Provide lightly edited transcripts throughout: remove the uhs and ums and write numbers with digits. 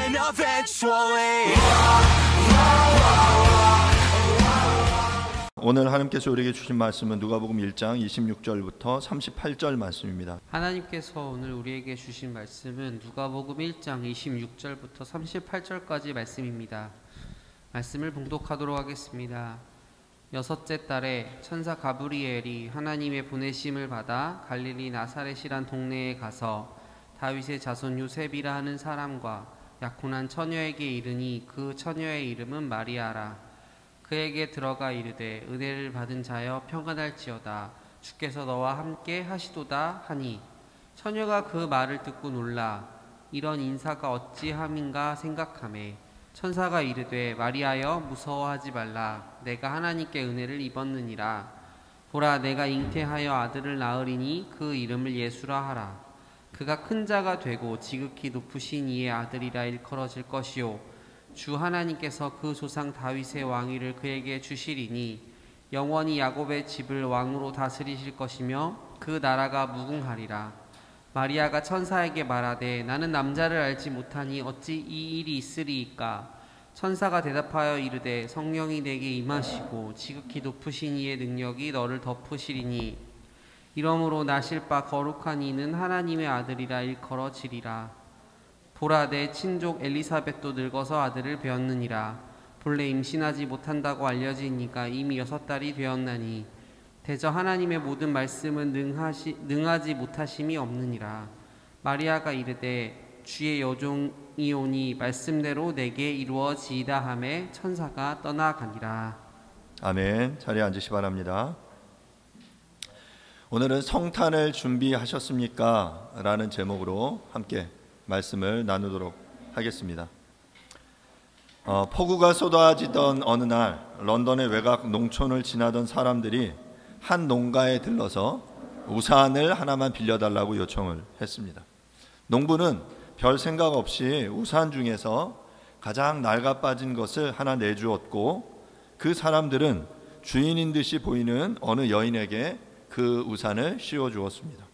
happen eventually. 오늘 하나님께서 우리에게 주신 말씀은 누가복음 1장 26절부터 38절 말씀입니다. 하나님께서 오늘 우리에게 주신 말씀은 누가복음 1장 26절부터 38절까지 말씀입니다. 말씀을 봉독하도록 하겠습니다. 여섯째 달에 천사 가브리엘이 하나님의 보내심을 받아 갈릴리 나사렛이란 동네에 가서 다윗의 자손 요셉이라 하는 사람과 약혼한 처녀에게 이르니 그 처녀의 이름은 마리아라. 그에게 들어가 이르되 은혜를 받은 자여 평안할지어다. 주께서 너와 함께 하시도다 하니 처녀가 그 말을 듣고 놀라 이런 인사가 어찌함인가 생각하매 천사가 이르되 마리아여 무서워하지 말라. 내가 하나님께 은혜를 입었느니라. 보라 내가 잉태하여 아들을 낳으리니 그 이름을 예수라 하라. 그가 큰 자가 되고 지극히 높으신 이의 아들이라 일컬어질 것이요 주 하나님께서 그 조상 다윗의 왕위를 그에게 주시리니 영원히 야곱의 집을 왕으로 다스리실 것이며 그 나라가 무궁하리라. 마리아가 천사에게 말하되 나는 남자를 알지 못하니 어찌 이 일이 있으리이까. 천사가 대답하여 이르되 성령이 내게 임하시고 지극히 높으신 이의 능력이 너를 덮으시리니 이러므로 나실 바 거룩한 이는 하나님의 아들이라 일컬어지리라. 보라 내 친족 엘리사벳도 늙어서 아들을 배었느니라. 본래 임신하지 못한다고 알려진 이가 이미 6달이 되었나니 대저 하나님의 모든 말씀은 능하지 못하심이 없느니라. 마리아가 이르되 주의 여종이 오니 말씀대로 내게 이루어지이다 하매 천사가 떠나가니라. 아멘. 자리에 앉으시 바랍니다. 오늘은 성탄을 준비하셨습니까? 라는 제목으로 함께 말씀을 나누도록 하겠습니다. 폭우가 쏟아지던 어느 날 런던의 외곽 농촌을 지나던 사람들이 한 농가에 들러서 우산을 하나만 빌려달라고 요청을 했습니다. 농부는 별 생각 없이 우산 중에서 가장 낡아빠진 것을 하나 내주었고 그 사람들은 주인인 듯이 보이는 어느 여인에게 그 우산을 씌워주었습니다.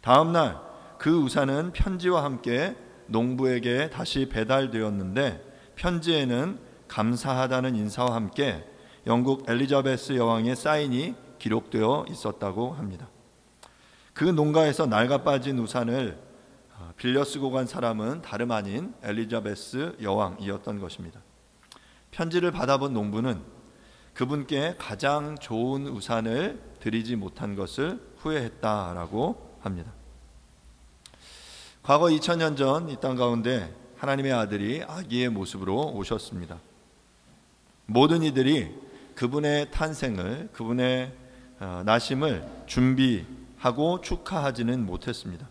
다음 날 그 우산은 편지와 함께 농부에게 다시 배달되었는데 편지에는 감사하다는 인사와 함께 영국 엘리자베스 여왕의 사인이 기록되어 있었다고 합니다. 그 농가에서 낡아빠진 우산을 빌려 쓰고 간 사람은 다름 아닌 엘리자베스 여왕이었던 것입니다. 편지를 받아본 농부는 그분께 가장 좋은 우산을 드리지 못한 것을 후회했다라고 합니다. 과거 2000년 전 이 땅 가운데 하나님의 아들이 아기의 모습으로 오셨습니다. 모든 이들이 그분의 탄생을, 그분의 나심을 준비하고 축하하지는 못했습니다.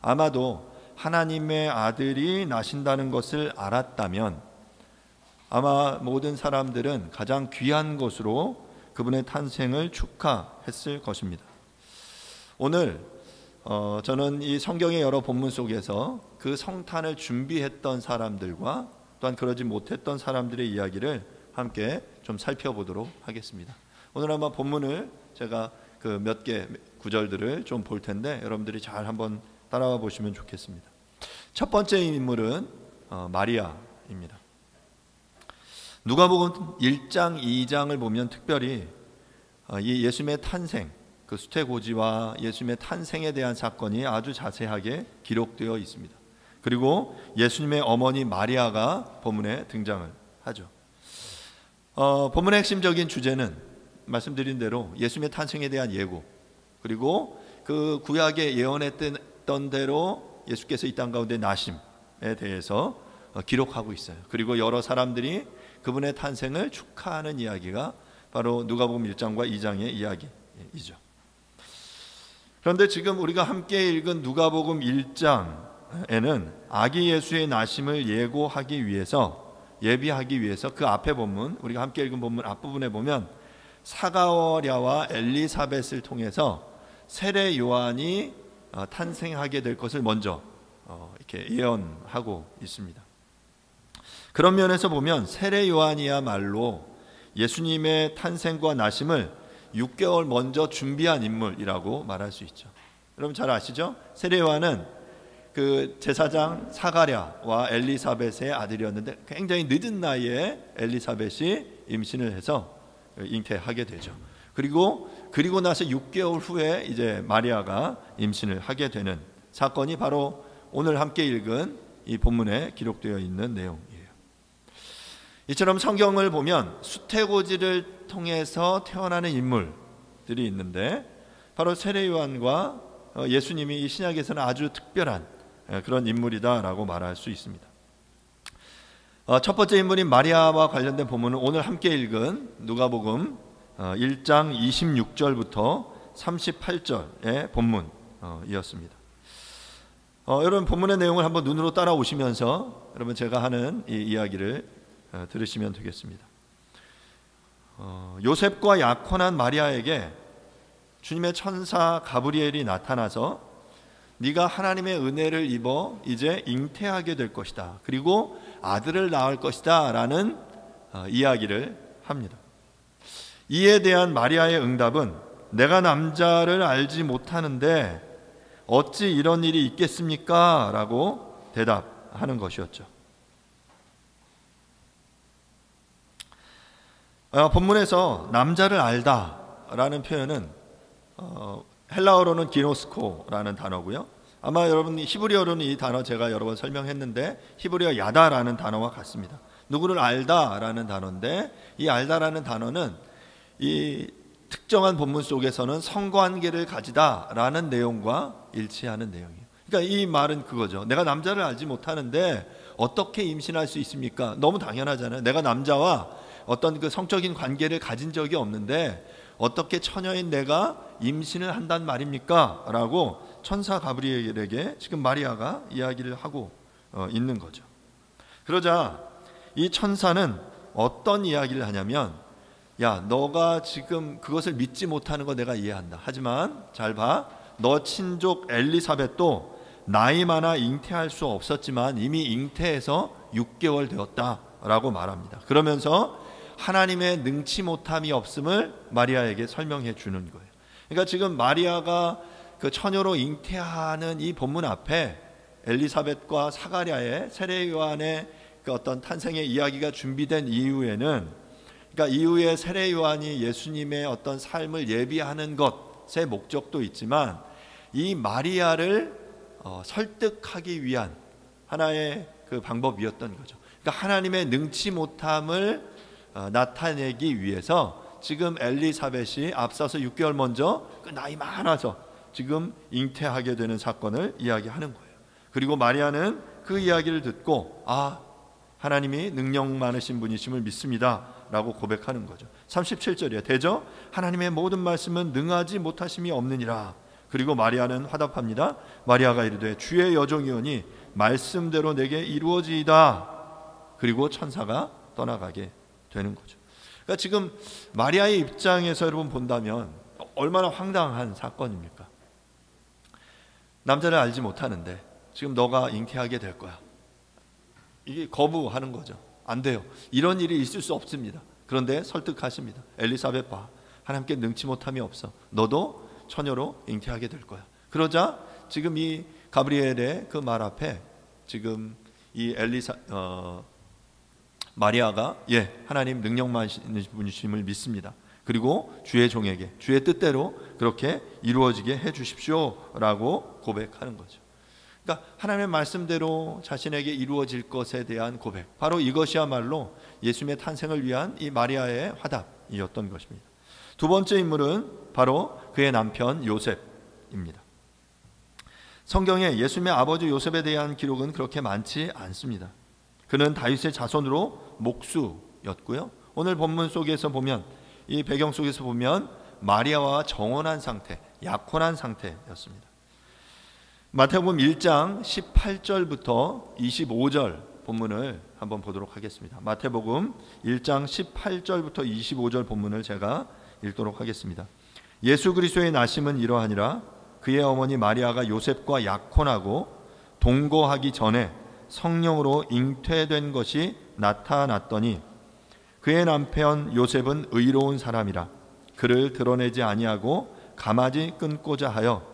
아마도 하나님의 아들이 나신다는 것을 알았다면 아마 모든 사람들은 가장 귀한 것으로 그분의 탄생을 축하했을 것입니다. 오늘 저는 이 성경의 여러 본문 속에서 그 성탄을 준비했던 사람들과 또한 그러지 못했던 사람들의 이야기를 함께 좀 살펴보도록 하겠습니다. 오늘 한번 본문을 제가 그 몇 개 구절들을 좀 볼 텐데 여러분들이 잘 한번 따라와 보시면 좋겠습니다. 첫 번째 인물은 마리아입니다. 누가복음 1장, 2장을 보면 특별히 이 예수님의 탄생, 그 수태고지와 예수님의 탄생에 대한 사건이 아주 자세하게 기록되어 있습니다. 그리고 예수님의 어머니 마리아가 본문에 등장을 하죠. 본문의 핵심적인 주제는 말씀드린 대로 예수님의 탄생에 대한 예고, 그리고 그 구약에 예언했던 대로 예수께서 이 땅 가운데 나심에 대해서 기록하고 있어요. 그리고 여러 사람들이 그분의 탄생을 축하하는 이야기가 바로 누가복음 1장과 2장의 이야기이죠. 그런데 지금 우리가 함께 읽은 누가복음 1장에는 아기 예수의 나심을 예고하기 위해서, 예비하기 위해서 그 앞에 본문, 우리가 함께 읽은 본문 앞부분에 보면 사가랴와 엘리사벳을 통해서 세례 요한이 탄생하게 될 것을 먼저 이렇게 예언하고 있습니다. 그런 면에서 보면 세례 요한이야말로 예수님의 탄생과 나심을 6개월 먼저 준비한 인물이라고 말할 수 있죠. 여러분 잘 아시죠? 세례 요한은 그 제사장 사가랴와 엘리사벳의 아들이었는데 굉장히 늦은 나이에 엘리사벳이 임신을 해서 잉태하게 되죠. 그리고 나서 6개월 후에 이제 마리아가 임신을 하게 되는 사건이 바로 오늘 함께 읽은 이 본문에 기록되어 있는 내용이에요. 이처럼 성경을 보면 수태고지를 통해서 태어나는 인물들이 있는데 바로 세례요한과 예수님이 이 신약에서는 아주 특별한 그런 인물이다라고 말할 수 있습니다. 첫 번째 인물인 마리아와 관련된 본문은 오늘 함께 읽은 누가복음 1장 26절부터 38절의 본문이었습니다. 여러분 본문의 내용을 한번 눈으로 따라오시면서 여러분 제가 하는 이 이야기를 들으시면 되겠습니다. 요셉과 약혼한 마리아에게 주님의 천사 가브리엘이 나타나서 네가 하나님의 은혜를 입어 이제 잉태하게 될 것이다. 그리고 아들을 낳을 것이다 라는 이야기를 합니다. 이에 대한 마리아의 응답은 내가 남자를 알지 못하는데 어찌 이런 일이 있겠습니까? 라고 대답하는 것이었죠. 본문에서 남자를 알다 라는 표현은 헬라어로는 기노스코라는 단어고요. 아마 여러분 히브리어로는 이 단어 제가 여러 번 설명했는데 히브리어 야다라는 단어와 같습니다. 누구를 알다라는 단어인데 이 알다라는 단어는 이 특정한 본문 속에서는 성관계를 가지다라는 내용과 일치하는 내용이에요. 그러니까 이 말은 그거죠. 내가 남자를 알지 못하는데 어떻게 임신할 수 있습니까? 너무 당연하잖아요. 내가 남자와 어떤 그 성적인 관계를 가진 적이 없는데 어떻게 처녀인 내가 임신을 한단 말입니까? 라고 천사 가브리엘에게 지금 마리아가 이야기를 하고 있는 거죠. 그러자 이 천사는 어떤 이야기를 하냐면 야, 너가 지금 그것을 믿지 못하는 거 내가 이해한다. 하지만 잘 봐. 너 친족 엘리사벳도 나이 많아 잉태할 수 없었지만 이미 잉태해서 6개월 되었다라고 말합니다. 그러면서 하나님의 능치 못함이 없음을 마리아에게 설명해 주는 거예요. 그러니까 지금 마리아가 그 처녀로 잉태하는 이 본문 앞에 엘리사벳과 사가랴의 세례 요한의 그 어떤 탄생의 이야기가 준비된 이후에는 그러니까 이후에 세례 요한이 예수님의 어떤 삶을 예비하는 것의 목적도 있지만 이 마리아를 설득하기 위한 하나의 그 방법이었던 거죠. 그러니까 하나님의 능치 못함을 나타내기 위해서 지금 엘리사벳이 앞서서 6개월 먼저 그 나이 많아서 지금 잉태하게 되는 사건을 이야기하는 거예요. 그리고 마리아는 그 이야기를 듣고 하나님이 능력 많으신 분이심을 믿습니다 라고 고백하는 거죠. 37절이에요. 대저 하나님의 모든 말씀은 능하지 못하심이 없느니라. 그리고 마리아는 화답합니다. 마리아가 이르되 주의 여종이오니 말씀대로 내게 이루어지이다. 그리고 천사가 떠나가게 되는 거죠. 그러니까 지금 마리아의 입장에서 여러분 본다면 얼마나 황당한 사건입니까? 남자를 알지 못하는데 지금 너가 잉태하게 될 거야. 이게 거부하는 거죠. 안 돼요. 이런 일이 있을 수 없습니다. 그런데 설득하십니다. 엘리사벳 봐. 하나님께 능치 못함이 없어. 너도 처녀로 잉태하게 될 거야. 그러자 지금 이 가브리엘의 그 말 앞에 지금 이 마리아가 하나님 능력 많으신 분이심을 믿습니다. 그리고 주의 종에게 주의 뜻대로 그렇게 이루어지게 해 주십시오라고 고백하는 거죠. 그러니까 하나님의 말씀대로 자신에게 이루어질 것에 대한 고백, 바로 이것이야말로 예수님의 탄생을 위한 이 마리아의 화답이었던 것입니다. 두 번째 인물은 바로 그의 남편 요셉입니다. 성경에 예수님의 아버지 요셉에 대한 기록은 그렇게 많지 않습니다. 그는 다윗의 자손으로 목수였고요. 오늘 본문 속에서 보면 이 배경 속에서 보면 마리아와 정혼한 상태, 약혼한 상태였습니다. 마태복음 1장 18절부터 25절 본문을 한번 보도록 하겠습니다. 마태복음 1장 18절부터 25절 본문을 제가 읽도록 하겠습니다. 예수 그리스도의 나심은 이러하니라. 그의 어머니 마리아가 요셉과 약혼하고 동거하기 전에 성령으로 잉태된 것이 나타났더니 그의 남편 요셉은 의로운 사람이라 그를 드러내지 아니하고 가마지 끊고자 하여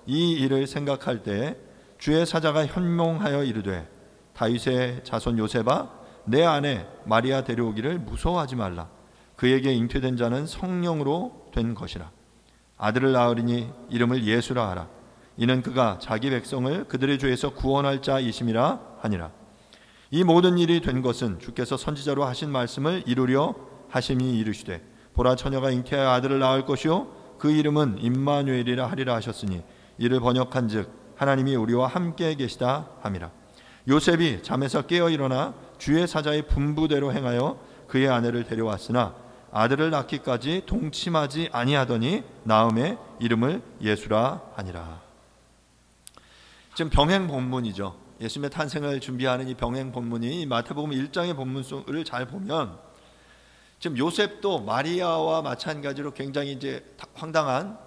이 일을 생각할 때 주의 사자가 현몽하여 이르되 다윗의 자손 요셉아 내 아내 마리아 데려오기를 무서워하지 말라. 그에게 잉태된 자는 성령으로 된 것이라. 아들을 낳으리니 이름을 예수라 하라. 이는 그가 자기 백성을 그들의 죄에서 구원할 자이심이라 하니라. 이 모든 일이 된 것은 주께서 선지자로 하신 말씀을 이루려 하심이 이르시되 보라 처녀가 잉태하여 아들을 낳을 것이요 그 이름은 임마누엘이라 하리라 하셨으니 이를 번역한즉 하나님이 우리와 함께 계시다 함이라. 요셉이 잠에서 깨어 일어나 주의 사자의 분부대로 행하여 그의 아내를 데려왔으나 아들을 낳기까지 동침하지 아니하더니 나음의 이름을 예수라 하니라. 지금 병행 본문이죠. 예수님의 탄생을 준비하는 이 병행 본문이 마태복음 1장의 본문을 잘 보면 지금 요셉도 마리아와 마찬가지로 굉장히 이제 황당한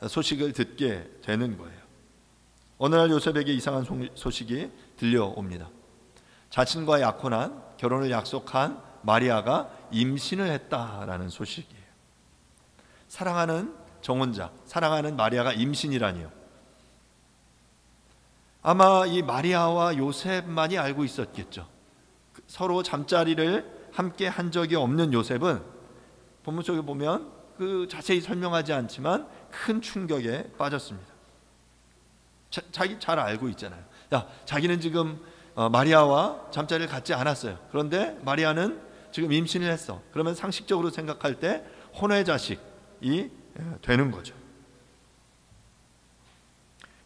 소식을 듣게 되는 거예요. 어느 날 요셉에게 이상한 소식이 들려옵니다. 자신과 약혼한 결혼을 약속한 마리아가 임신을 했다라는 소식이에요. 사랑하는 정혼자, 사랑하는 마리아가 임신이라니요. 아마 이 마리아와 요셉만이 알고 있었겠죠. 서로 잠자리를 함께 한 적이 없는 요셉은 본문 속에 보면 그 자세히 설명하지 않지만 큰 충격에 빠졌습니다. 자기 잘 알고 있잖아요. 자기는 지금 마리아와 잠자리를 갖지 않았어요. 그런데 마리아는 지금 임신을 했어. 그러면 상식적으로 생각할 때 혼외 자식이 되는 거죠.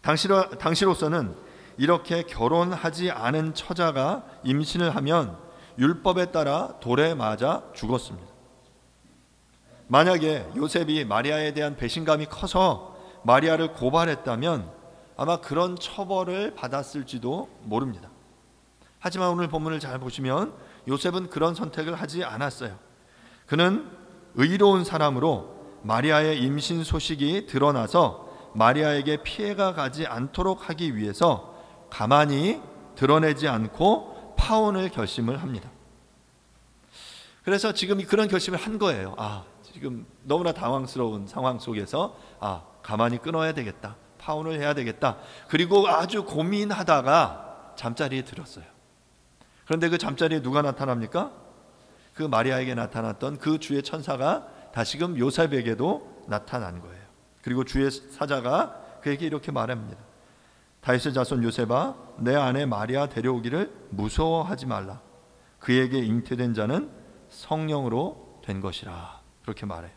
당시로서는 이렇게 결혼하지 않은 처자가 임신을 하면 율법에 따라 돌에 맞아 죽었습니다. 만약에 요셉이 마리아에 대한 배신감이 커서 마리아를 고발했다면 아마 그런 처벌을 받았을지도 모릅니다. 하지만 오늘 본문을 잘 보시면 요셉은 그런 선택을 하지 않았어요. 그는 의로운 사람으로 마리아의 임신 소식이 드러나서 마리아에게 피해가 가지 않도록 하기 위해서 가만히 드러내지 않고 파혼을 결심을 합니다. 그래서 지금 그런 결심을 한 거예요. 지금 너무나 당황스러운 상황 속에서 가만히 끊어야 되겠다. 파혼을 해야 되겠다. 그리고 아주 고민하다가 잠자리에 들었어요. 그런데 그 잠자리에 누가 나타납니까? 그 마리아에게 나타났던 그 주의 천사가 다시금 요셉에게도 나타난 거예요. 그리고 주의 사자가 그에게 이렇게 말합니다. 다윗의 자손 요셉아 내 아내 마리아 데려오기를 무서워하지 말라. 그에게 잉태된 자는 성령으로 된 것이라. 그렇게 말해요.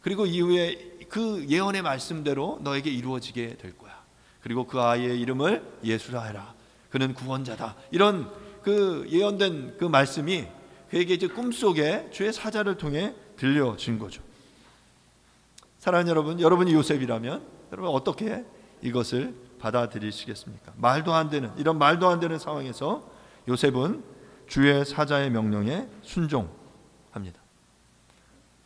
그리고 이후에 그 예언의 말씀대로 너에게 이루어지게 될 거야. 그리고 그 아이의 이름을 예수라 해라. 그는 구원자다. 이런 그 예언된 그 말씀이 그에게 이제 꿈속에 주의 사자를 통해 들려진 거죠. 사랑하는 여러분, 여러분이 요셉이라면 여러분 어떻게 이것을 받아들이시겠습니까? 말도 안 되는 이런 말도 안 되는 상황에서 요셉은 주의 사자의 명령에 순종합니다.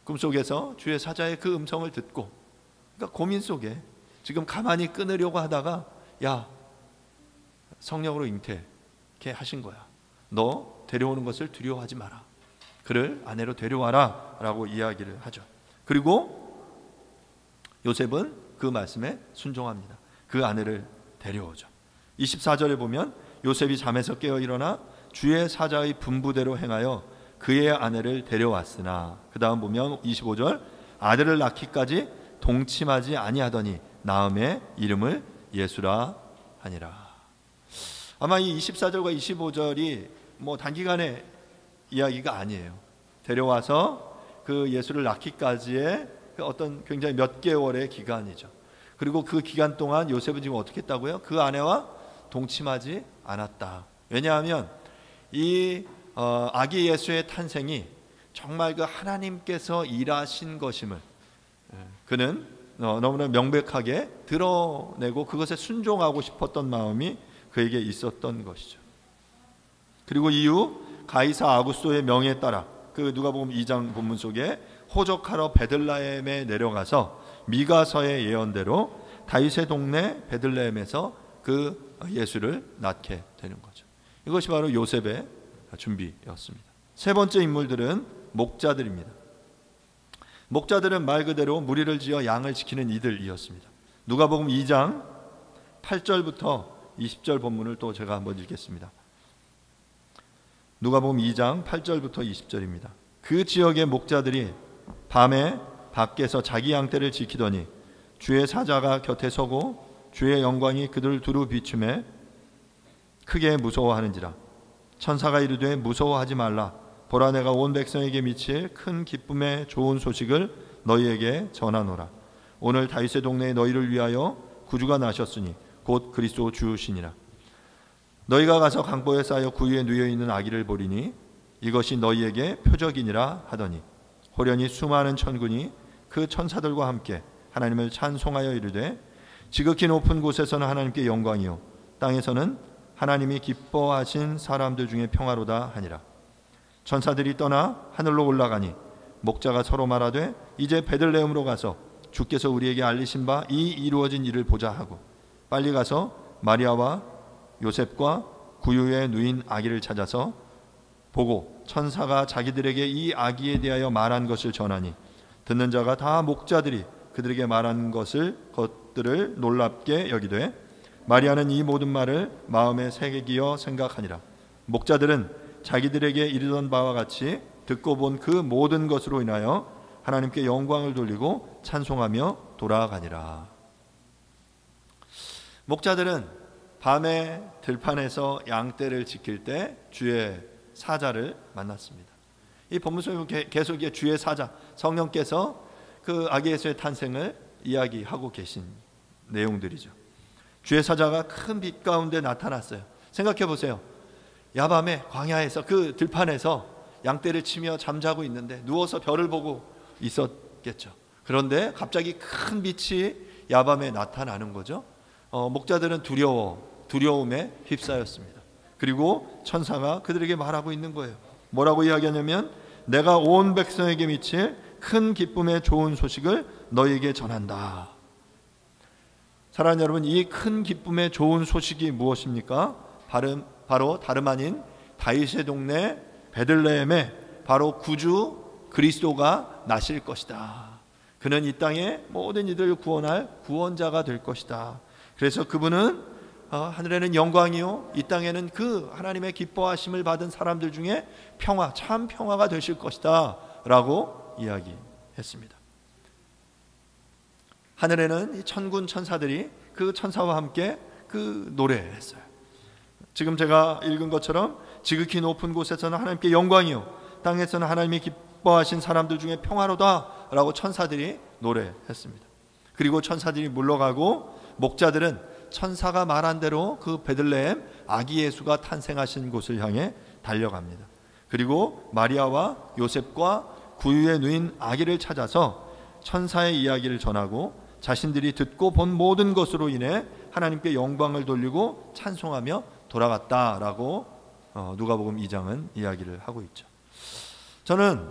꿈속에서 주의 사자의 그 음성을 듣고, 그러니까 고민 속에 지금 가만히 끊으려고 하다가 성령으로 잉태케 하신 거야. 너 데려오는 것을 두려워하지 마라. 그를 아내로 데려와라 라고 이야기를 하죠. 그리고 요셉은 그 말씀에 순종합니다. 그 아내를 데려오죠. 24절에 보면 요셉이 잠에서 깨어 일어나 주의 사자의 분부대로 행하여 그의 아내를 데려왔으나, 그 다음 보면 25절 아들을 낳기까지 동침하지 아니하더니 나음의 이름을 예수라 하니라. 아마 이 24절과 25절이 단기간의 이야기가 아니에요. 데려와서 그 예수를 낳기까지의 그 어떤 굉장히 몇 개월의 기간이죠. 그리고 그 기간 동안 요셉은 지금 어떻게 했다고요? 그 아내와 동침하지 않았다. 왜냐하면 이 아기 예수의 탄생이 정말 그 하나님께서 일하신 것임을 그는 너무나 명백하게 드러내고 그것에 순종하고 싶었던 마음이 그에게 있었던 것이죠. 그리고 이후 가이사 아구스토의 명에 따라 그 누가복음 2장 본문 속에 호적하러 베들레헴에 내려가서 미가서의 예언대로 다윗의 동네 베들레헴에서 그 예수를 낳게 되는 거죠. 이것이 바로 요셉의 준비였습니다. 세 번째 인물들은 목자들입니다. 목자들은 말 그대로 무리를 지어 양을 지키는 이들이었습니다. 누가복음 2장 8절부터 20절 본문을 또 제가 한번 읽겠습니다. 누가복음 2장 8절부터 20절입니다. 그 지역의 목자들이 밤에 밖에서 자기 양떼를 지키더니 주의 사자가 곁에 서고 주의 영광이 그들을 두루 비추매 크게 무서워하는지라. 천사가 이르되 무서워하지 말라. 보라, 내가 온 백성에게 미칠 큰 기쁨의 좋은 소식을 너희에게 전하노라. 오늘 다윗의 동네에 너희를 위하여 구주가 나셨으니 곧 그리스도 주시니라. 너희가 가서 강보에 쌓여 구유에 누워 있는 아기를 보리니 이것이 너희에게 표적이니라 하더니 호련히 수많은 천군이 그 천사들과 함께 하나님을 찬송하여 이르되 지극히 높은 곳에서는 하나님께 영광이요 땅에서는 하나님이 기뻐하신 사람들 중에 평화로다 하니라. 천사들이 떠나 하늘로 올라가니 목자가 서로 말하되 이제 베들레헴으로 가서 주께서 우리에게 알리신 바 이 이루어진 일을 보자 하고 빨리 가서 마리아와 요셉과 구유에 누인 아기를 찾아서 보고 천사가 자기들에게 이 아기에 대하여 말한 것을 전하니 듣는 자가 다 목자들이 그들에게 말한 것들을 놀랍게 여기되 마리아는 이 모든 말을 마음에 새기어 생각하니라. 목자들은 자기들에게 이르던 바와 같이 듣고 본 그 모든 것으로 인하여 하나님께 영광을 돌리고 찬송하며 돌아가니라. 목자들은 밤에 들판에서 양떼를 지킬 때 주의 사자를 만났습니다. 이 본문 속에 계속 주의 사자, 성령께서 그 아기 예수의 탄생을 이야기하고 계신 내용들이죠. 주의 사자가 큰 빛 가운데 나타났어요. 생각해 보세요. 야밤에 광야에서 그 들판에서 양떼를 치며 잠자고 있는데 누워서 별을 보고 있었겠죠. 그런데 갑자기 큰 빛이 야밤에 나타나는 거죠. 목자들은 두려움에 휩싸였습니다. 그리고 천사가 그들에게 말하고 있는 거예요. 뭐라고 이야기하냐면 내가 온 백성에게 미칠 큰 기쁨의 좋은 소식을 너희에게 전한다. 사랑하는 여러분, 이 큰 기쁨의 좋은 소식이 무엇입니까? 바로 다름 아닌 다윗의 동네 베들레헴에 바로 구주 그리스도가 나실 것이다. 그는 이 땅의 모든 이들을 구원할 구원자가 될 것이다. 그래서 그분은 하늘에는 영광이요 이 땅에는 그 하나님의 기뻐하심을 받은 사람들 중에 평화, 참 평화가 되실 것이다 라고 이야기했습니다. 하늘에는 이 천군 천사들이 그 천사와 함께 그 노래했어요. 지금 제가 읽은 것처럼 지극히 높은 곳에서는 하나님께 영광이요 땅에서는 하나님이 기뻐하신 사람들 중에 평화로다 라고 천사들이 노래했습니다. 그리고 천사들이 물러가고 목자들은 천사가 말한 대로 그 베들레헴 아기 예수가 탄생하신 곳을 향해 달려갑니다. 그리고 마리아와 요셉과 구유에 누인 아기를 찾아서 천사의 이야기를 전하고 자신들이 듣고 본 모든 것으로 인해 하나님께 영광을 돌리고 찬송하며 돌아갔다라고 누가복음 2장은 이야기를 하고 있죠. 저는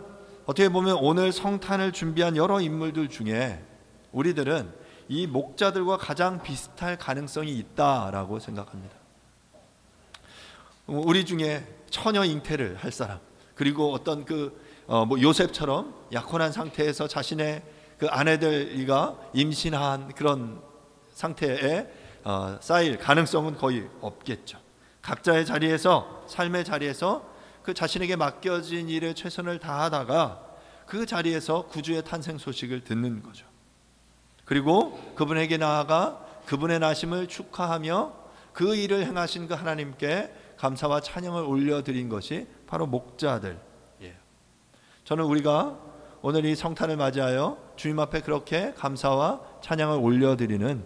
어떻게 보면 오늘 성탄을 준비한 여러 인물들 중에 우리들은 이 목자들과 가장 비슷할 가능성이 있다라고 생각합니다. 우리 중에 처녀 잉태를 할 사람, 그리고 어떤 요셉처럼 약혼한 상태에서 자신의 그 아내들이가 임신한 그런 상태에 쌓일 가능성은 거의 없겠죠. 각자의 자리에서, 삶의 자리에서 그 자신에게 맡겨진 일에 최선을 다하다가 그 자리에서 구주의 탄생 소식을 듣는 거죠. 그리고 그분에게 나아가 그분의 나심을 축하하며 그 일을 행하신 그 하나님께 감사와 찬양을 올려드린 것이 바로 목자들이에요. 저는 우리가 오늘 이 성탄을 맞이하여 주님 앞에 그렇게 감사와 찬양을 올려드리는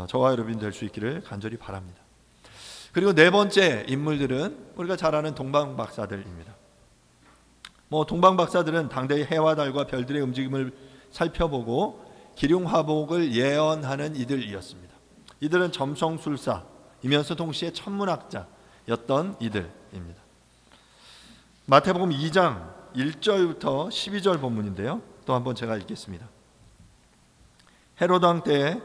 저와 여러분 될 수 있기를 간절히 바랍니다. 그리고 네 번째 인물들은 우리가 잘 아는 동방박사들입니다. 동방박사들은 당대의 해와 달과 별들의 움직임을 살펴보고 기륭화복을 예언하는 이들이었습니다. 이들은 점성술사이면서 동시에 천문학자였던 이들입니다. 마태복음 2장 1절부터 12절 본문인데요. 또 한번 제가 읽겠습니다. 헤로드 왕 때에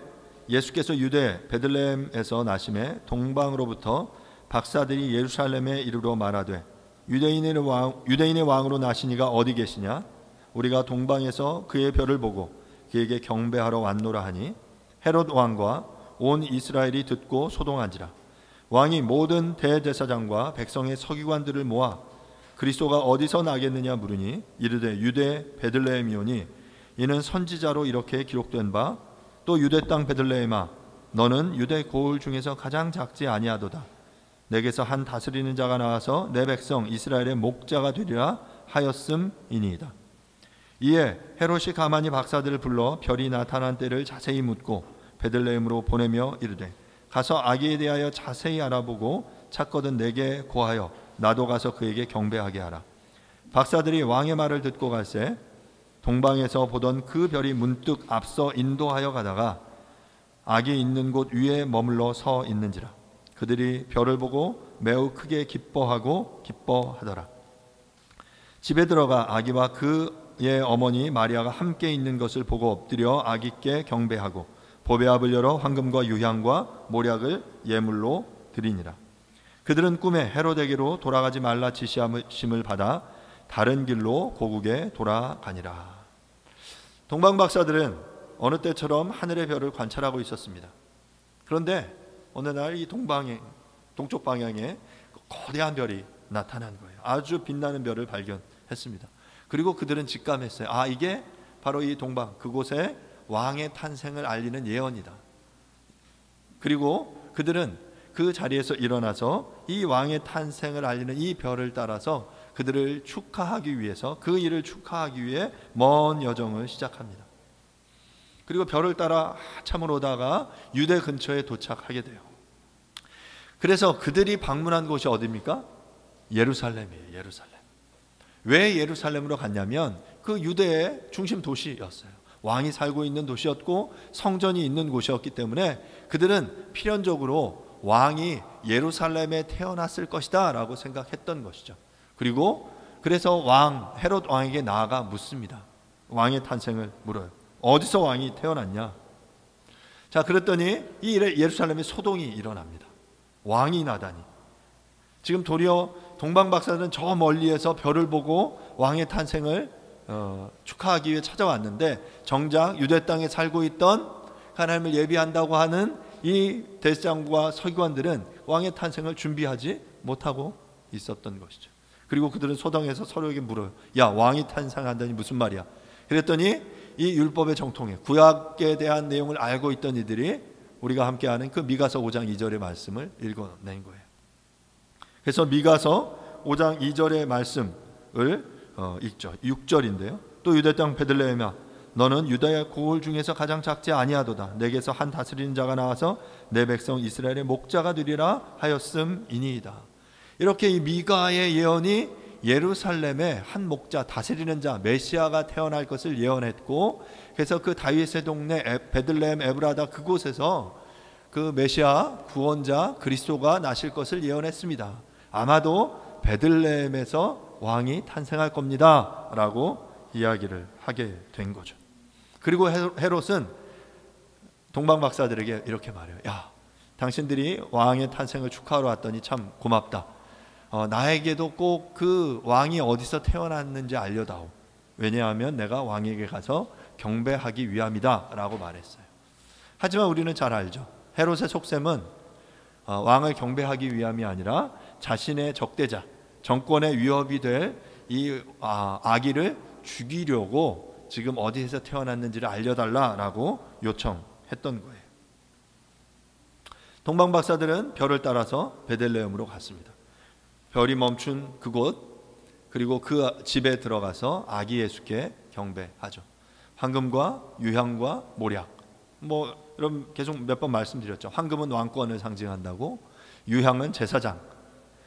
예수께서 유대 베들레헴에서 나심에 동방으로부터 박사들이 예루살렘에 이르러 말하되 유대인의 왕으로 나시니가 어디 계시냐? 우리가 동방에서 그의 별을 보고 그에게 경배하러 왔노라 하니 헤롯 왕과 온 이스라엘이 듣고 소동한지라. 왕이 모든 대제사장과 백성의 서기관들을 모아 그리스도가 어디서 나겠느냐 물으니 이르되 유대 베들레헴이오니 이는 선지자로 이렇게 기록된 바 또 유대 땅 베들레헴아 너는 유대 고을 중에서 가장 작지 아니하도다. 내게서 한 다스리는 자가 나와서 내 백성 이스라엘의 목자가 되리라 하였음이니이다. 이에 헤롯이 가만히 박사들을 불러 별이 나타난 때를 자세히 묻고 베들레헴으로 보내며 이르되 가서 아기에 대하여 자세히 알아보고 찾거든 내게 고하여 나도 가서 그에게 경배하게 하라. 박사들이 왕의 말을 듣고 갈새 동방에서 보던 그 별이 문득 앞서 인도하여 가다가 아기 있는 곳 위에 머물러 서 있는지라. 그들이 별을 보고 매우 크게 기뻐하더라. 집에 들어가 아기와 그의 어머니 마리아가 함께 있는 것을 보고 엎드려 아기께 경배하고 보배압을 열어 황금과 유향과 모략을 예물로 드리니라. 그들은 꿈에 헤롯에게로 돌아가지 말라 지시하심을 받아 다른 길로 고국에 돌아가니라. 동방박사들은 어느 때처럼 하늘의 별을 관찰하고 있었습니다. 그런데 어느 날 이 동쪽 방향에 거대한 별이 나타난 거예요. 아주 빛나는 별을 발견했습니다. 그리고 그들은 직감했어요. 이게 바로 이 동방 그곳에 왕의 탄생을 알리는 예언이다. 그리고 그들은 그 자리에서 일어나서 이 왕의 탄생을 알리는 이 별을 따라서 그들을 축하하기 위해서 그 일을 축하하기 위해 먼 여정을 시작합니다. 그리고 별을 따라 한참을 오다가 유대 근처에 도착하게 돼요. 그래서 그들이 방문한 곳이 어디입니까? 예루살렘이에요. 예루살렘. 왜 예루살렘으로 갔냐면 그 유대의 중심 도시였어요. 왕이 살고 있는 도시였고 성전이 있는 곳이었기 때문에 그들은 필연적으로 왕이 예루살렘에 태어났을 것이다 라고 생각했던 것이죠. 그리고 그래서 헤롯 왕에게 나아가 묻습니다. 왕의 탄생을 물어요. 어디서 왕이 태어났냐? 자, 그랬더니 이 일에 예루살렘에 소동이 일어납니다. 왕이 나다니. 지금 도리어 동방박사들은 저 멀리에서 별을 보고 왕의 탄생을 축하하기 위해 찾아왔는데 정작 유대 땅에 살고 있던 하나님을 예비한다고 하는 이 대제사장과 서기관들은 왕의 탄생을 준비하지 못하고 있었던 것이죠. 그리고 그들은 소동해서 서로에게 물어요. 야, 왕이 탄생한다니 무슨 말이야? 그랬더니 이 율법의 정통에 구약에 대한 내용을 알고 있던 이들이 우리가 함께하는 그 미가서 5장 2절의 말씀을 읽어낸 거예요. 그래서 미가서 5장 2절의 말씀을 읽죠. 6절인데요. 또 유대 땅 베들레헴아 너는 유다의 고을 중에서 가장 작지 아니하도다. 내게서 한 다스리는 자가 나와서 내 백성 이스라엘의 목자가 되리라 하였음이니이다. 이렇게 이 미가의 예언이 예루살렘에 한 목자, 다스리는 자, 메시아가 태어날 것을 예언했고, 그래서 그 다윗의 동네 베들레헴 에브라다 그곳에서 그 메시아 구원자 그리스도가 나실 것을 예언했습니다. 아마도 베들레헴에서 왕이 탄생할 겁니다 라고 이야기를 하게 된 거죠. 그리고 헤롯은 동방박사들에게 이렇게 말해요. 야, 당신들이 왕의 탄생을 축하하러 왔더니 참 고맙다. 나에게도 꼭 그 왕이 어디서 태어났는지 알려다오. 왜냐하면 내가 왕에게 가서 경배하기 위함이다 라고 말했어요. 하지만 우리는 잘 알죠. 헤롯의 속셈은 왕을 경배하기 위함이 아니라 자신의 적대자, 정권의 위협이 될 이 아기를 죽이려고 지금 어디에서 태어났는지를 알려달라라고 요청했던 거예요. 동방박사들은 별을 따라서 베들레헴으로 갔습니다. 별이 멈춘 그곳, 그리고 그 집에 들어가서 아기 예수께 경배하죠. 황금과 유향과 모략, 여러분 계속 몇 번 말씀드렸죠. 황금은 왕권을 상징한다고, 유향은 제사장,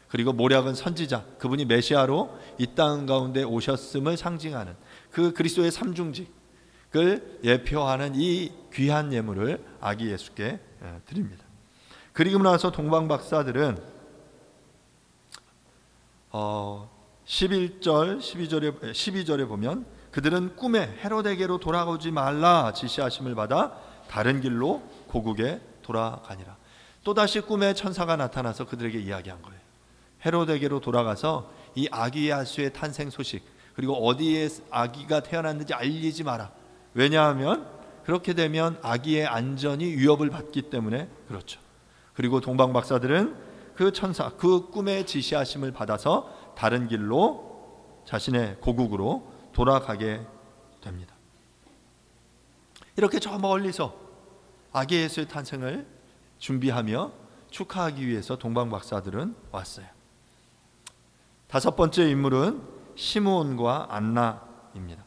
그리고 모략은 선지자, 그분이 메시아로 이 땅 가운데 오셨음을 상징하는 그 그리스도의 삼중직을 예표하는 이 귀한 예물을 아기 예수께 드립니다. 그리고 나서 동방박사들은 11절, 12절에 보면 그들은 꿈에 헤롯에게로 돌아오지 말라 지시하심을 받아 다른 길로 고국에 돌아가니라. 또다시 꿈에 천사가 나타나서 그들에게 이야기한 거예요. 헤롯에게로 돌아가서 이 아기 예수의 탄생 소식, 그리고 어디에 아기가 태어났는지 알리지 마라. 왜냐하면 그렇게 되면 아기의 안전이 위협을 받기 때문에 그렇죠. 그리고 동방 박사들은 그 천사, 그 꿈의 지시하심을 받아서 다른 길로 자신의 고국으로 돌아가게 됩니다. 이렇게 저 멀리서 아기 예수의 탄생을 준비하며 축하하기 위해서 동방 박사들은 왔어요. 다섯 번째 인물은 시므온과 안나입니다.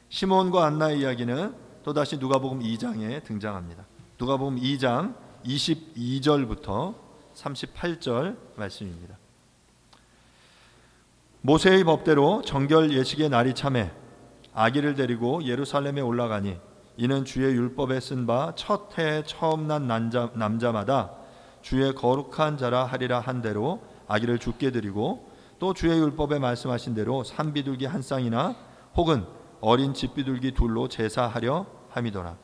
시므온과 안나의 이야기는 또다시 누가복음 2장에 등장합니다. 누가복음 2장 22절부터 38절 말씀입니다. 모세의 법대로 정결 예식의 날이 차매 아기를 데리고 예루살렘에 올라가니 이는 주의 율법에 쓴 바 첫 해에 처음 난 남자마다 주의 거룩한 자라 하리라 한 대로 아기를 죽게 드리고 또 주의 율법에 말씀하신 대로 산비둘기 한 쌍이나 혹은 어린 집비둘기 둘로 제사하려 함이더라.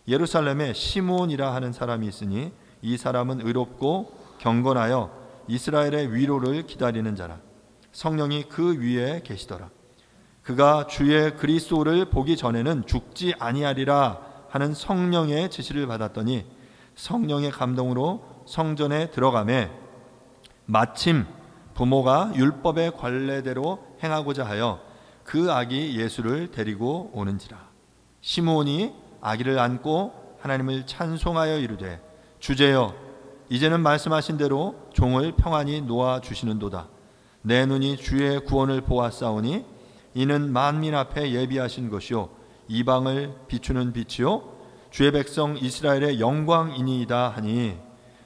예루살렘에 시므온이라 하는 사람이 있으니 이 사람은 의롭고 경건하여 이스라엘의 위로를 기다리는 자라. 성령이 그 위에 계시더라. 그가 주의 그리스도를 보기 전에는 죽지 아니하리라 하는 성령의 지시를 받았더니 성령의 감동으로 성전에 들어가매 마침 부모가 율법의 관례대로 행하고자 하여 그 아기 예수를 데리고 오는지라. 시므온이 아기를 안고 하나님을 찬송하여 이르되 주제여 이제는 말씀하신 대로 종을 평안히 놓아 주시는도다. 내 눈이 주의 구원을 보았사오니 이는 만민 앞에 예비하신 것이요 이방을 비추는 빛이요 주의 백성 이스라엘의 영광이니이다 하니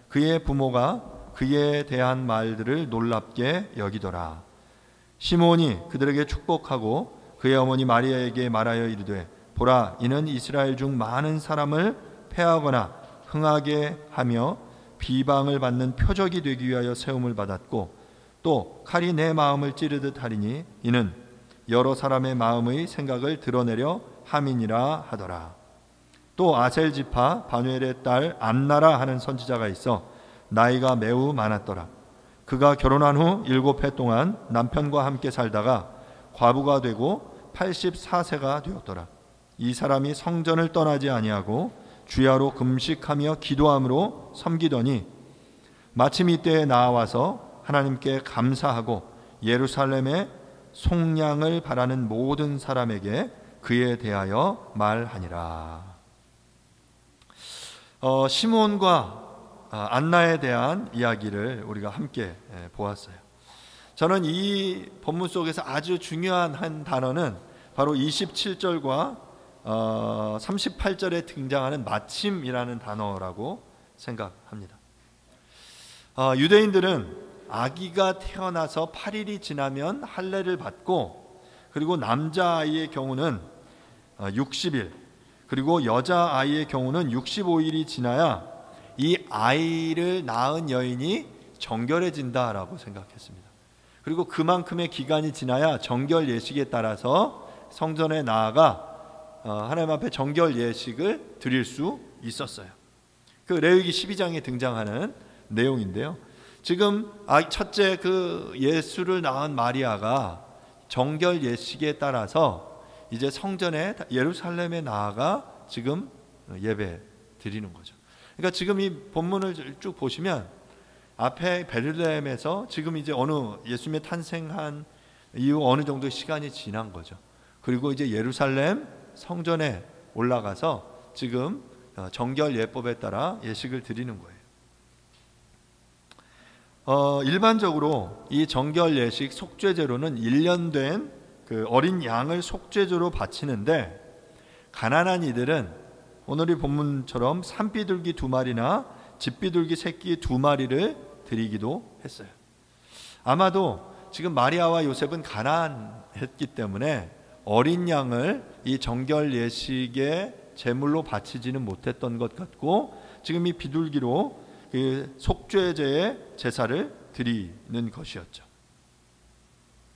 그의 부모가 그에 대한 말들을 놀랍게 여기더라. 시므온이 그들에게 축복하고 그의 어머니 마리아에게 말하여 이르되 보라 이는 이스라엘 중 많은 사람을 패하거나 흥하게 하며 비방을 받는 표적이 되기 위하여 세움을 받았고 또 칼이 내 마음을 찌르듯 하리니 이는 여러 사람의 마음의 생각을 드러내려 함이니라 하더라. 또 아셀 지파 바누엘의 딸 안나라 하는 선지자가 있어 나이가 매우 많았더라. 그가 결혼한 후 7해 동안 남편과 함께 살다가 과부가 되고 84세가 되었더라. 이 사람이 성전을 떠나지 아니하고 주야로 금식하며 기도함으로 섬기더니 마침 이때에 나와서 하나님께 감사하고 예루살렘에 속량을 바라는 모든 사람에게 그에 대하여 말하니라. 시므온과 안나에 대한 이야기를 우리가 함께 보았어요. 저는 이 본문 속에서 아주 중요한 한 단어는 바로 27절과 38절에 등장하는 마침이라는 단어라고 생각합니다. 유대인들은 아기가 태어나서 8일이 지나면 할례를 받고 그리고 남자아이의 경우는 60일 그리고 여자아이의 경우는 65일이 지나야 이 아이를 낳은 여인이 정결해진다라고 생각했습니다. 그리고 그만큼의 기간이 지나야 정결 예식에 따라서 성전에 나아가 하나님 앞에 정결 예식을 드릴 수 있었어요. 그 레위기 12장에 등장하는 내용인데요. 지금 첫째 그 예수를 낳은 마리아가 정결 예식에 따라서 이제 성전에 예루살렘에 나아가 지금 예배 드리는 거죠. 그러니까 지금 이 본문을 쭉 보시면 앞에 베들레헴에서 지금 이제 예수님의 탄생한 이후 어느 정도 시간이 지난 거죠. 그리고 이제 예루살렘 성전에 올라가서 지금 정결 예법에 따라 예식을 드리는 거예요. 일반적으로 이 정결 예식 속죄제로는 1년 된 그 어린 양을 속죄제로 바치는데 가난한 이들은 오늘 이 본문처럼 산비둘기 2마리나 집비둘기 새끼 2마리를 드리기도 했어요. 아마도 지금 마리아와 요셉은 가난했기 때문에 어린 양을 이 정결 예식의 제물로 바치지는 못했던 것 같고 지금 이 비둘기로 그 속죄제의 제사를 드리는 것이었죠.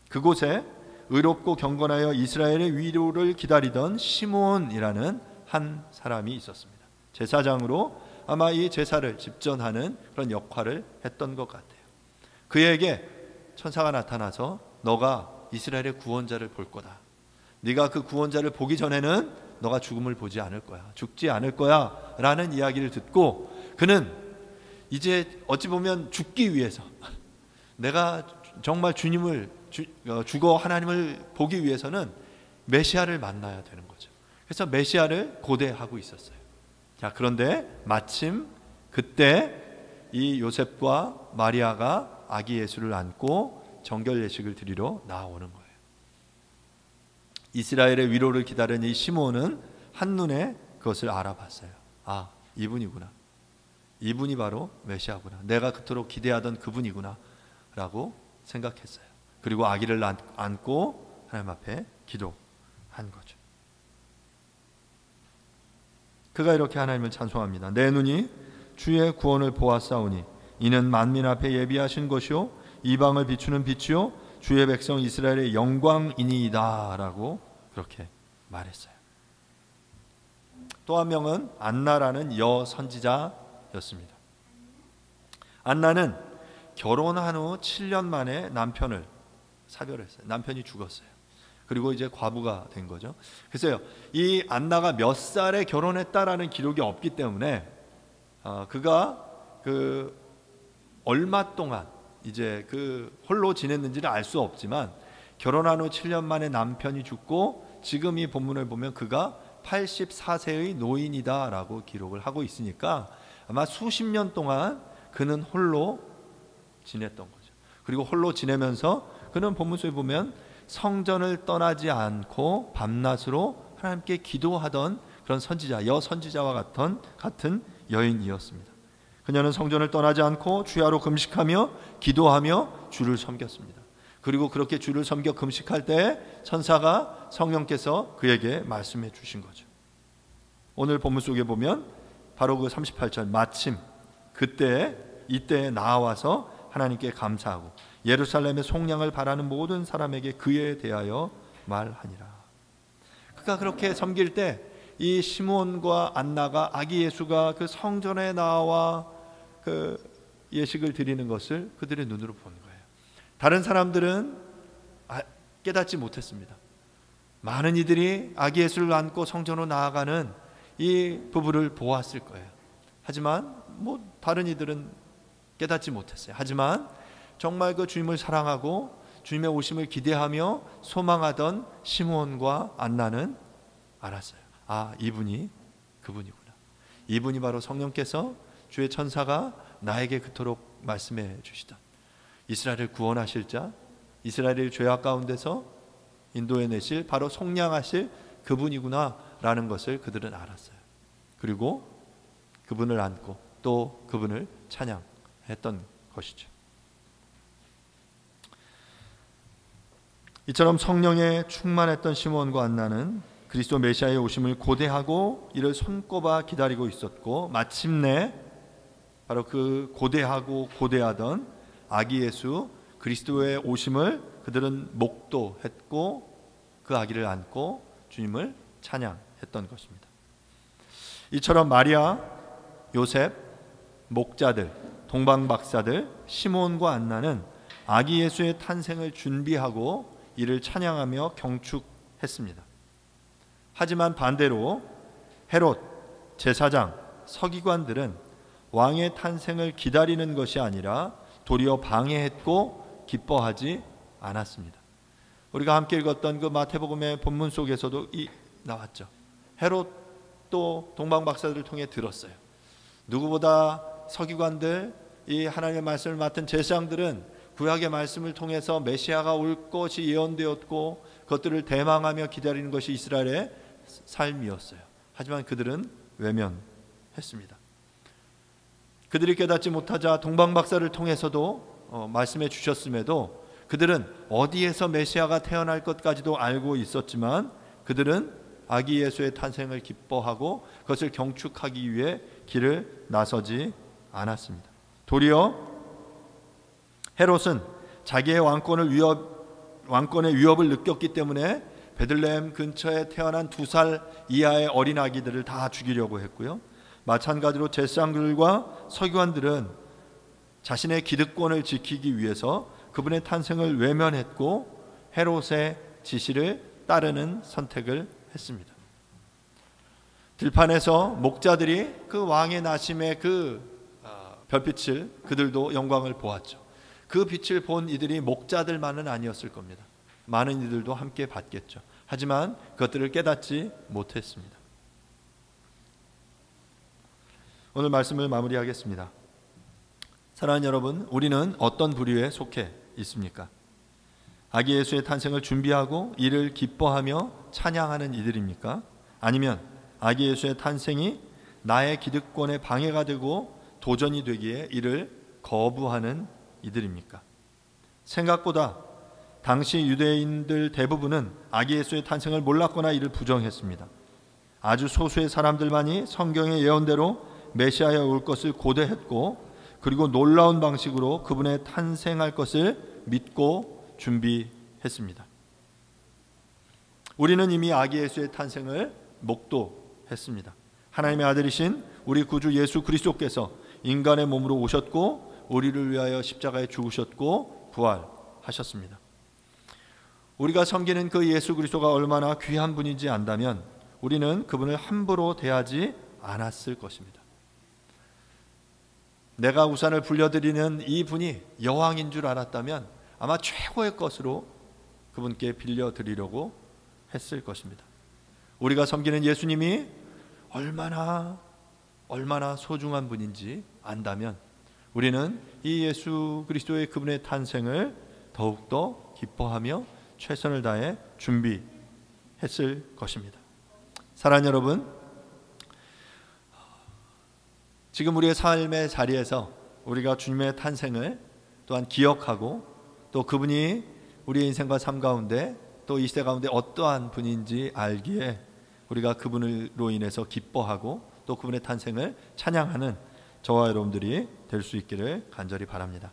그곳에 의롭고 경건하여 이스라엘의 위로를 기다리던 시므온이라는 한 사람이 있었습니다. 제사장으로 아마 이 제사를 집전하는 그런 역할을 했던 것 같아요. 그에게 천사가 나타나서 너가 이스라엘의 구원자를 볼 거다. 네가 그 구원자를 보기 전에는 너가 죽음을 보지 않을 거야. 죽지 않을 거야 라는 이야기를 듣고 그는 이제 어찌 보면 죽기 위해서 내가 정말 주님을 죽어 하나님을 보기 위해서는 메시아를 만나야 되는 거죠. 그래서 메시아를 고대하고 있었어요. 자, 그런데 마침 그때 이 요셉과 마리아가 아기 예수를 안고 정결 예식을 드리러 나오는 거예요. 이스라엘의 위로를 기다리는 이 시므온은 한눈에 그것을 알아봤어요. 아, 이분이구나. 이분이 바로 메시아구나. 내가 그토록 기대하던 그분이구나 라고 생각했어요. 그리고 아기를 안고 하나님 앞에 기도한 거죠. 그가 이렇게 하나님을 찬송합니다. 내 눈이 주의 구원을 보았사오니 이는 만민 앞에 예비하신 것이요 이방을 비추는 빛이요 주의 백성 이스라엘의 영광이니이다 라고 그렇게 말했어요. 또 한 명은 안나라는 여선지자였습니다. 안나는 결혼한 후 7년 만에 남편을 사별했어요. 남편이 죽었어요. 그리고 이제 과부가 된 거죠. 그래서 이 안나가 몇 살에 결혼했다라는 기록이 없기 때문에 그가 그 얼마 동안 이제 그 홀로 지냈는지는 알 수 없지만 결혼한 후 7년 만에 남편이 죽고 지금 이 본문을 보면 그가 84세의 노인이다라고 기록을 하고 있으니까 아마 수십 년 동안 그는 홀로 지냈던 거죠. 그리고 홀로 지내면서 그는 본문 속에 보면 성전을 떠나지 않고 밤낮으로 하나님께 기도하던 그런 선지자, 여선지자와 같은 여인이었습니다. 그녀는 성전을 떠나지 않고 주야로 금식하며 기도하며 주를 섬겼습니다. 그리고 그렇게 주를 섬겨 금식할 때 천사가 성령께서 그에게 말씀해 주신 거죠. 오늘 본문 속에 보면 바로 그 38절 마침 이때에 나와서 하나님께 감사하고 예루살렘의 속량을 바라는 모든 사람에게 그에 대하여 말하니라. 그가 그렇게 섬길 때 이 시므온과 안나가 아기 예수가 그 성전에 나와 그 예식을 드리는 것을 그들의 눈으로 본 거예요. 다른 사람들은 깨닫지 못했습니다. 많은 이들이 아기 예수를 안고 성전으로 나아가는 이 부부를 보았을 거예요. 하지만 다른 이들은 깨닫지 못했어요. 하지만 정말 그 주님을 사랑하고 주님의 오심을 기대하며 소망하던 시므온과 안나는 알았어요. 아, 이분이 그분이구나. 이분이 바로 성령께서 주의 천사가 나에게 그토록 말씀해 주시던 이스라엘을 구원하실 자, 이스라엘을 죄악 가운데서 인도해 내실 바로 속량하실 그분이구나 라는 것을 그들은 알았어요. 그리고 그분을 안고 또 그분을 찬양했던 것이죠. 이처럼 성령에 충만했던 시므온과 안나는 그리스도 메시아의 오심을 고대하고 이를 손꼽아 기다리고 있었고 마침내 바로 그 고대하던 아기 예수 그리스도의 오심을 그들은 목도했고 그 아기를 안고 주님을 찬양했던 것입니다. 이처럼 마리아, 요셉, 목자들, 동방박사들, 시므온과 안나는 아기 예수의 탄생을 준비하고 이를 찬양하며 경축했습니다. 하지만 반대로 헤롯, 제사장, 서기관들은 왕의 탄생을 기다리는 것이 아니라 도리어 방해했고 기뻐하지 않았습니다. 우리가 함께 읽었던 그 마태복음의 본문 속에서도 나왔죠. 헤롯도 동방박사들을 통해 들었어요. 누구보다 서기관들, 이 하나님의 말씀을 맡은 제사장들은 구약의 말씀을 통해서 메시아가 올 것이 예언되었고 그것들을 대망하며 기다리는 것이 이스라엘의 삶이었어요. 하지만 그들은 외면했습니다. 그들이 깨닫지 못하자 동방박사를 통해서도 말씀해 주셨음에도 그들은 어디에서 메시아가 태어날 것까지도 알고 있었지만 그들은 아기 예수의 탄생을 기뻐하고 그것을 경축하기 위해 길을 나서지 않았습니다. 도리어 헤롯은 자기의 왕권의 위협을 느꼈기 때문에 베들레헴 근처에 태어난 2살 이하의 어린 아기들을 다 죽이려고 했고요. 마찬가지로 제사장들과 서기관들은 자신의 기득권을 지키기 위해서 그분의 탄생을 외면했고 헤롯의 지시를 따르는 선택을 했습니다. 들판에서 목자들이 그 왕의 나심의 그 별빛을 그들도 영광을 보았죠. 그 빛을 본 이들이 목자들만은 아니었을 겁니다. 많은 이들도 함께 봤겠죠. 하지만 그것들을 깨닫지 못했습니다. 오늘 말씀을 마무리하겠습니다. 사랑하는 여러분, 우리는 어떤 부류에 속해 있습니까? 아기 예수의 탄생을 준비하고 이를 기뻐하며 찬양하는 이들입니까? 아니면 아기 예수의 탄생이 나의 기득권에 방해가 되고 도전이 되기에 이를 거부하는 이들입니까? 생각보다 당시 유대인들 대부분은 아기 예수의 탄생을 몰랐거나 이를 부정했습니다. 아주 소수의 사람들만이 성경의 예언대로 메시아가 올 것을 고대했고, 그리고 놀라운 방식으로 그분의 탄생할 것을 믿고 준비했습니다. 우리는 이미 아기 예수의 탄생을 목도했습니다. 하나님의 아들이신 우리 구주 예수 그리스도께서 인간의 몸으로 오셨고 우리를 위하여 십자가에 죽으셨고 부활하셨습니다. 우리가 섬기는 그 예수 그리스도가 얼마나 귀한 분인지 안다면 우리는 그분을 함부로 대하지 않았을 것입니다. 내가 우산을 불려드리는 이 분이 여왕인 줄 알았다면 아마 최고의 것으로 그분께 빌려드리려고 했을 것입니다. 우리가 섬기는 예수님이 얼마나 소중한 분인지 안다면 우리는 이 예수 그리스도의 그분의 탄생을 더욱더 기뻐하며 최선을 다해 준비했을 것입니다. 사랑하는 여러분, 지금 우리의 삶의 자리에서 우리가 주님의 탄생을 또한 기억하고 또 그분이 우리의 인생과 삶 가운데 또 이 시대 가운데 어떠한 분인지 알기에 우리가 그분으로 인해서 기뻐하고 또 그분의 탄생을 찬양하는 저와 여러분들이 될 수 있기를 간절히 바랍니다.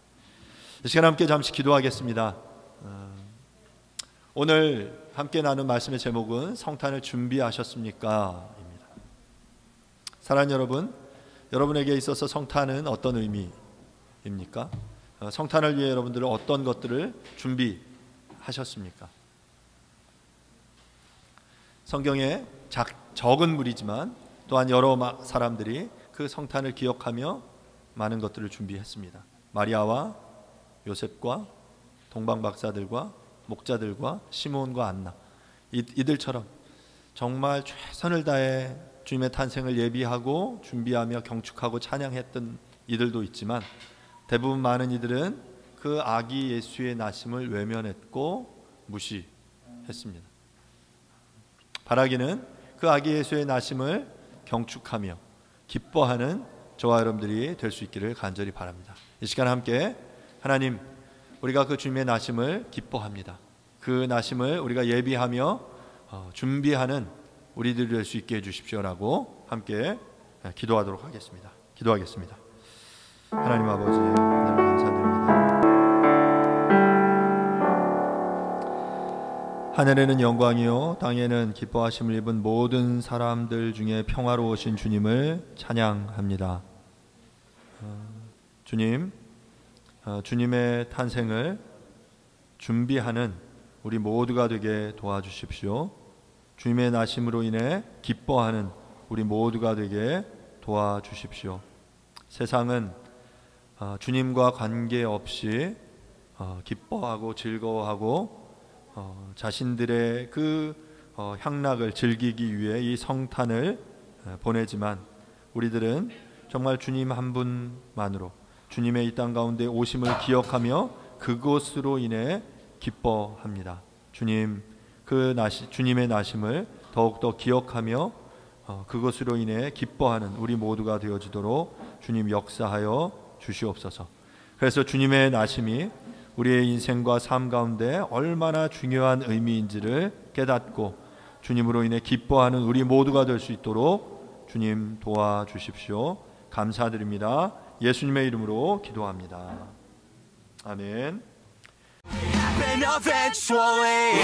이 시간 함께 잠시 기도하겠습니다. 오늘 함께 나눈 말씀의 제목은 성탄을 준비하셨습니까? 입니다. 사랑하는 여러분, 여러분에게 있어서 성탄은 어떤 의미입니까? 성탄을 위해 여러분들은 어떤 것들을 준비하셨습니까? 성경에 적은 무리지만 또한 여러 사람들이 그 성탄을 기억하며 많은 것들을 준비했습니다. 마리아와 요셉과 동방박사들과 목자들과 시몬과 안나, 이들처럼 정말 최선을 다해 주님의 탄생을 예비하고 준비하며 경축하고 찬양했던 이들도 있지만 대부분 많은 이들은 그 아기 예수의 나심을 외면했고 무시했습니다. 바라기는 그 아기 예수의 나심을 경축하며 기뻐하는 저와 여러분들이 될 수 있기를 간절히 바랍니다. 이 시간 함께 하나님, 우리가 그 주님의 나심을 기뻐합니다. 그 나심을 우리가 예비하며 준비하는 우리들이 될 수 있게 해주십시오라고 함께 기도하도록 하겠습니다. 기도하겠습니다. 하나님 아버지, 하나님 감사드립니다. 하늘에는 영광이요 땅에는 기뻐하심을 입은 모든 사람들 중에 평화로우신 주님을 찬양합니다. 주님, 주님의 탄생을 준비하는 우리 모두가 되게 도와주십시오. 주님의 나심으로 인해 기뻐하는 우리 모두가 되게 도와주십시오. 세상은 주님과 관계없이 기뻐하고 즐거워하고 자신들의 그 향락을 즐기기 위해 이 성탄을 보내지만 우리들은 정말 주님 한 분만으로 주님의 이 땅 가운데 오심을 기억하며 그것으로 인해 기뻐합니다. 주님, 주님의 나심을 더욱더 기억하며 그것으로 인해 기뻐하는 우리 모두가 되어지도록 주님 역사하여 주시옵소서. 그래서 주님의 나심이 우리의 인생과 삶 가운데 얼마나 중요한 의미인지를 깨닫고 주님으로 인해 기뻐하는 우리 모두가 될 수 있도록 주님 도와주십시오. 감사드립니다. 예수님의 이름으로 기도합니다. 아멘. Happen eventually.